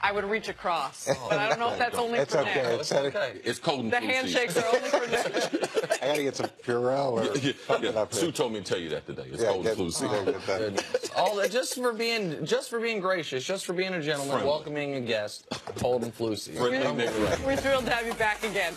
I would reach across, but I don't know if that's only It's for okay. Nick. It's okay. It's cold and The flu handshakes season. are only for Nick. I got to get some Purell or something up here. Sue told me to tell you that today. It's cold and flu season. All that just for being gracious, just for being a gentleman, Friendly. welcoming a guest. Cold and flu season. We're thrilled to have you back again.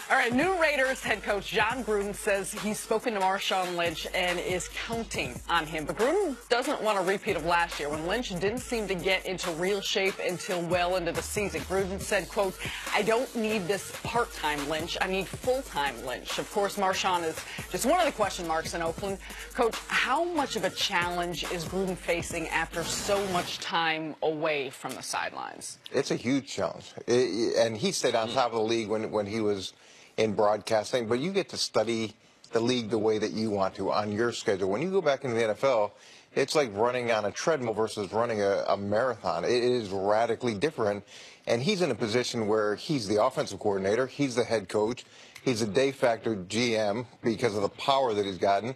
All right, new Raiders head coach John Gruden says he's spoken to Marshawn Lynch and is counting on him. But Gruden doesn't want a repeat of last year when Lynch didn't seem to get into real shape until well into the season. Gruden said, quote, "I don't need this part-time Lynch. I need full-time Lynch." Of course, Marshawn is just one of the question marks in Oakland. Coach, how much of a challenge is Gruden facing after so much time away from the sidelines? It's a huge challenge. And he stayed on top of the league when he was in broadcasting, but you get to study the league the way that you want to on your schedule. When you go back into the NFL, it's like running on a treadmill versus running a marathon. It is radically different, and he's in a position where he's the offensive coordinator, he's the head coach, he's a de facto GM because of the power that he's gotten.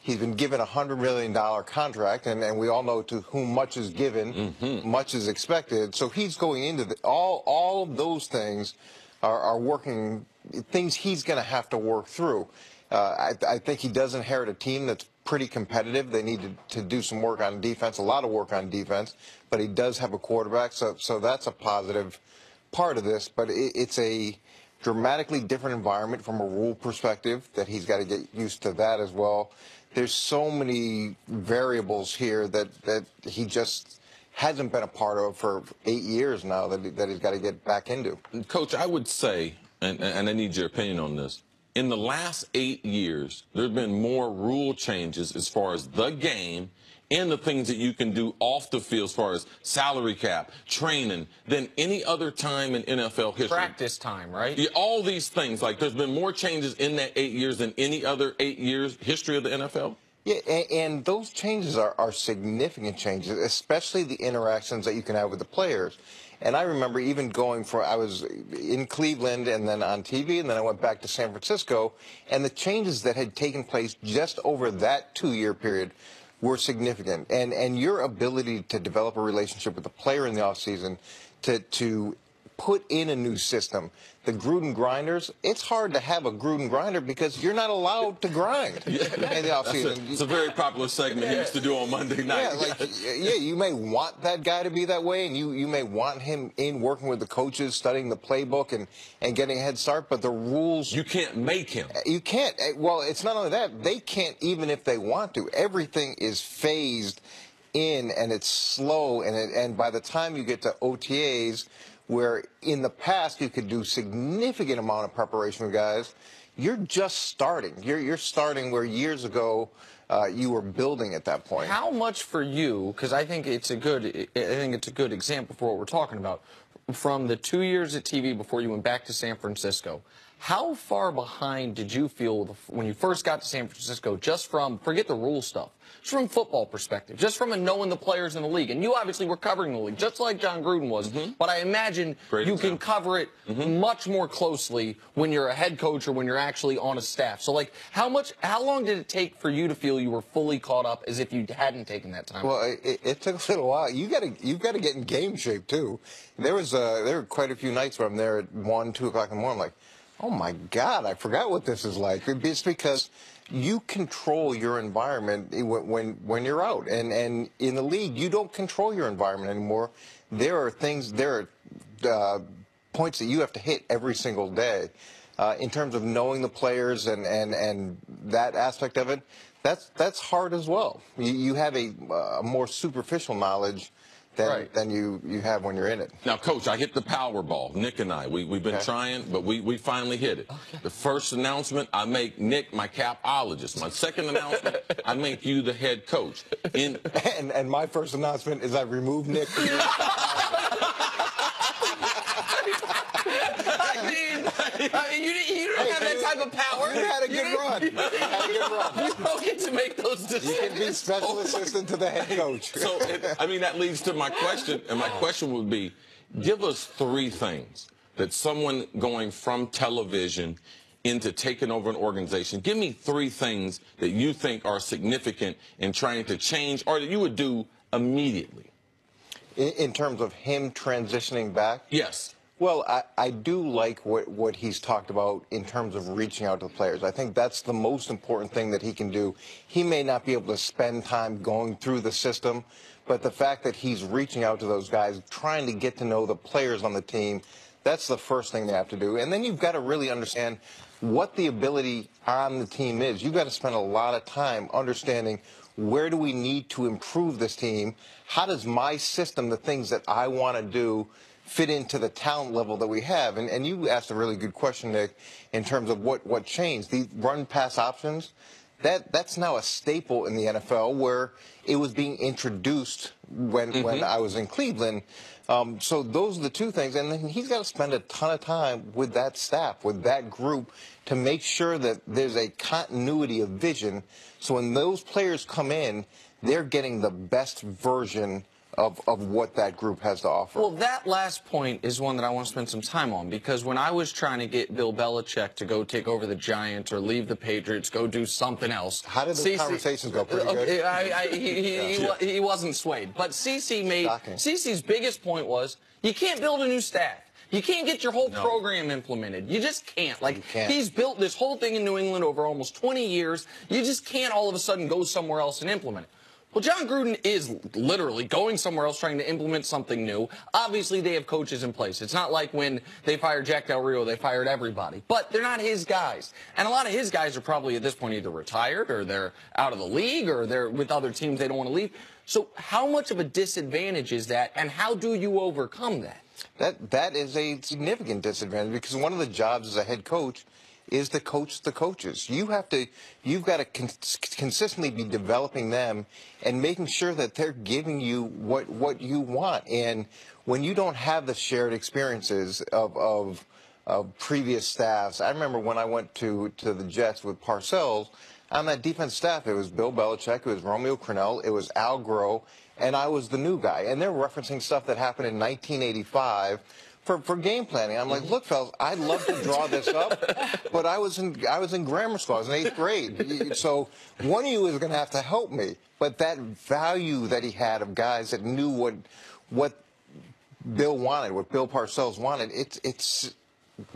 He's been given a $100 million contract, and we all know to whom much is given, much is expected. So he's going into all of those things are working, things he's going to have to work through. I think he does inherit a team that's pretty competitive. They need to do some work on defense, a lot of work on defense, but he does have a quarterback, so that's a positive part of this. But it's a dramatically different environment from a rule perspective that he's got to get used to that as well. There's so many variables here that he just hasn't been a part of for 8 years now that he's got to get back into. Coach, I would say, and I need your opinion on this, in the last 8 years, there have been more rule changes as far as the game and the things that you can do off the field as far as salary cap, training, than any other time in NFL history. Practice time, right? Yeah, all these things. Like, there's been more changes in that 8 years than any other 8 years history of the NFL. Yeah, and those changes are significant changes, especially the interactions that you can have with the players. And I remember even I was in Cleveland and then on TV, and then I went back to San Francisco, and the changes that had taken place just over that 2-year period were significant. And your ability to develop a relationship with the player in the offseason, to put in a new system. The Gruden grinders, it's hard to have a Gruden grinder because you're not allowed to grind in the offseason. It's a very popular segment he used to do on Monday night. Yeah, you may want that guy to be that way, and you may want him in working with the coaches, studying the playbook, and getting a head start, but the rules... You can't make him. You can't. Well, it's not only that. They can't even if they want to. Everything is phased in, and it's slow, and by the time you get to OTAs, where in the past you could do significant amount of preparation with guys, you're just starting. You're starting where years ago you were building at that point. How much for you? Because I think it's a good example for what we're talking about. From the 2 years at TV before you went back to San Francisco, how far behind did you feel when you first got to San Francisco, just from, forget the rule stuff, just from football perspective, just from knowing the players in the league? And you obviously were covering the league, just like John Gruden was, but I imagine you can cover it much more closely when you're a head coach or when you're actually on a staff. So, like, how long did it take for you to feel you were fully caught up as if you hadn't taken that time? Well, it took a little while. You've got to get in game shape, too. There were quite a few nights where I'm there at 1, 2 o'clock in the morning, I'm like, oh, my God, I forgot what this is like. It's because you control your environment when you're out. And in the league, you don't control your environment anymore. There are points that you have to hit every single day. In terms of knowing the players and that aspect of it, that's hard as well. You have a more superficial knowledge than you have when you're in it. Now, Coach, I hit the Powerball. Nick and I, we've been trying, but we finally hit it. The first announcement, I make Nick my capologist. My second announcement, I make you the head coach. And my first announcement is I remove Nick. I mean, you don't have that type of power. You had a good run. You don't get to make those decisions. You can be special assistant to the head coach. So, I mean, that leads to my question, and my question would be, give us 3 things that someone going from television into taking over an organization, give me 3 things that you think are significant in trying to change or that you would do immediately. In terms of him transitioning back? Yes. Well, I do like what he's talked about in terms of reaching out to the players. I think that's the most important thing that he can do. He may not be able to spend time going through the system, but the fact that he's reaching out to those guys, trying to get to know the players on the team, that's the first thing they have to do. And then you've got to really understand what the ability on the team is. You've got to spend a lot of time understanding where do we need to improve this team? How does my system, the things that I want to do, fit into the talent level that we have? And you asked a really good question, Nick, in terms of what changed. The run-pass options, that's now a staple in the NFL, where it was being introduced when I was in Cleveland. So those are the two things. And then he's got to spend a ton of time with that staff, with that group, to make sure that there's a continuity of vision. So when those players come in, they're getting the best version of what that group has to offer. Well, that last point is one that I want to spend some time on, because when I was trying to get Bill Belichick to go take over the Giants or leave the Patriots, go do something else. How did the conversations go? Pretty good? He wasn't swayed. But CeCe's biggest point was, you can't build a new staff. You can't get your whole program implemented. You just can't. Like, he's built this whole thing in New England over almost 20 years. You just can't all of a sudden go somewhere else and implement it. Well, John Gruden is literally going somewhere else trying to implement something new. Obviously, they have coaches in place. It's not like when they fired Jack Del Rio, they fired everybody. But they're not his guys. And a lot of his guys are probably at this point either retired or they're out of the league or they're with other teams they don't want to leave. So how much of a disadvantage is that, and how do you overcome that? That is a significant disadvantage, because one of the jobs as a head coach is to coach the coaches. You've got to consistently be developing them and making sure that they're giving you what you want. And when you don't have the shared experiences of previous staffs, I remember when I went to the Jets with Parcells, on that defense staff, it was Bill Belichick, it was Romeo Crennel, it was Al Groh, and I was the new guy. And they're referencing stuff that happened in 1985 for game planning. I'm like, look, fellas, I'd love to draw this up, but I was in grammar school. I was in 8th grade. So one of you is going to have to help me. But that value that he had of guys that knew what Bill wanted, what Bill Parcells wanted, it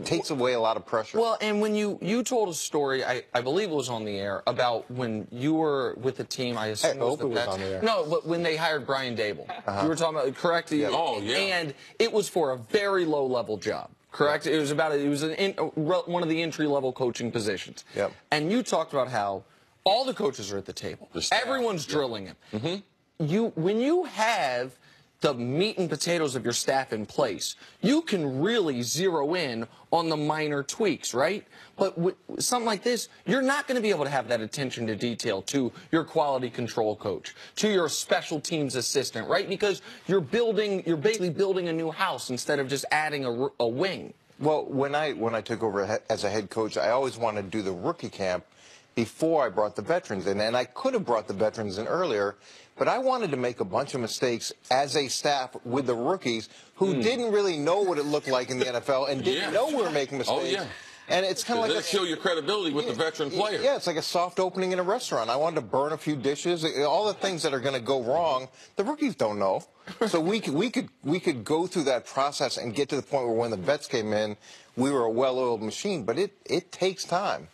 takes away a lot of pressure. Well, and when you told a story, I believe it was on the air, about when you were with the team, I assume it was on the air. No, but when they hired Brian Dable. You were talking about, correct? Yeah. Oh, yeah. And it was for a very low-level job, correct? Yeah. It was one of the entry-level coaching positions. Yep. And you talked about how all the coaches are at the table. Everyone's drilling him. When you have the meat and potatoes of your staff in place, you can really zero in on the minor tweaks, right? But with something like this, you're not going to be able to have that attention to detail to your quality control coach, to your special teams assistant, right? Because you're basically building a new house instead of just adding a wing. Well, when I took over as a head coach, I always wanted to do the rookie camp before I brought the veterans in. And I could have brought the veterans in earlier, but I wanted to make a bunch of mistakes as a staff with the rookies who didn't really know what it looked like in the NFL and didn't know we were making mistakes. Oh, yeah. And it's kind of like kill your credibility with the veteran player. Yeah, it's like a soft opening in a restaurant. I wanted to burn a few dishes, all the things that are going to go wrong. The rookies don't know, so we could go through that process and get to the point where when the vets came in, we were a well-oiled machine. But it takes time.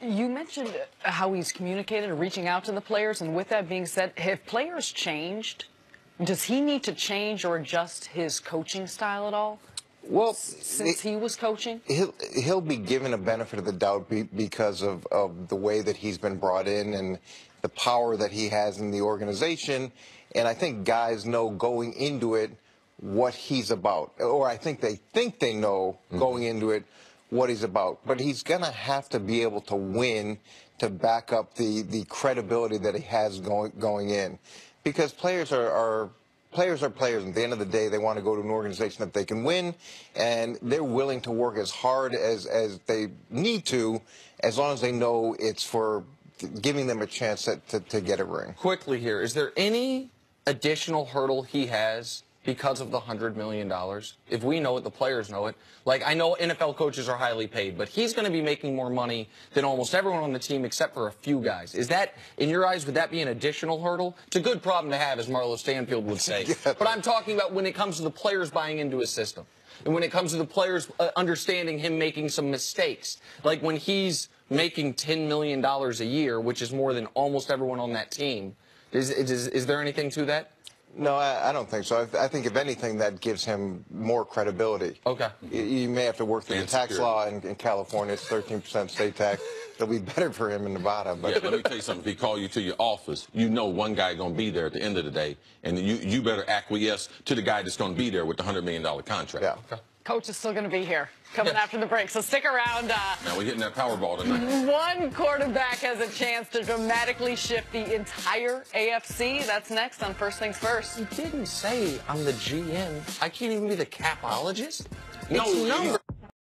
You mentioned how he's communicated and reaching out to the players, and with that being said, have players changed? Does he need to change or adjust his coaching style at all? Well, since he was coaching, he'll be given a benefit of the doubt because of the way that he's been brought in and the power that he has in the organization. And I think guys know going into it what he's about, or I think they know going into it what he's about. But he's going to have to be able to win to back up the credibility that he has going in, because players are players. At the end of the day, they want to go to an organization that they can win, and they're willing to work as hard as they need to, as long as they know it's for giving them a chance to get a ring. Quickly here, is there any additional hurdle he has because of the $100 million? If we know it, the players know it. Like, I know NFL coaches are highly paid, but he's going to be making more money than almost everyone on the team except for a few guys. Is that, in your eyes, would that be an additional hurdle? It's a good problem to have, as Marlo Stanfield would say. Yeah. But I'm talking about when it comes to the players buying into his system. And when it comes to the players understanding him making some mistakes. Like when he's making $10 million a year, which is more than almost everyone on that team. Is there anything to that? No, I don't think so. I think, if anything, that gives him more credibility. Okay. You may have to work through the tax law in California. It's 13% state tax. It'll be better for him in Nevada. But yeah, let me tell you something. If he call you to your office, you know one guy going to be there at the end of the day, and you better acquiesce to the guy that's going to be there with the $100 million contract. Yeah. Okay. Coach is still going to be here coming after the break, so stick around. Now we're hitting that Powerball tonight. One quarterback has a chance to dramatically shift the entire AFC. That's next on First Things First. He didn't say I'm the GM. I can't even be the capologist. No, It's number.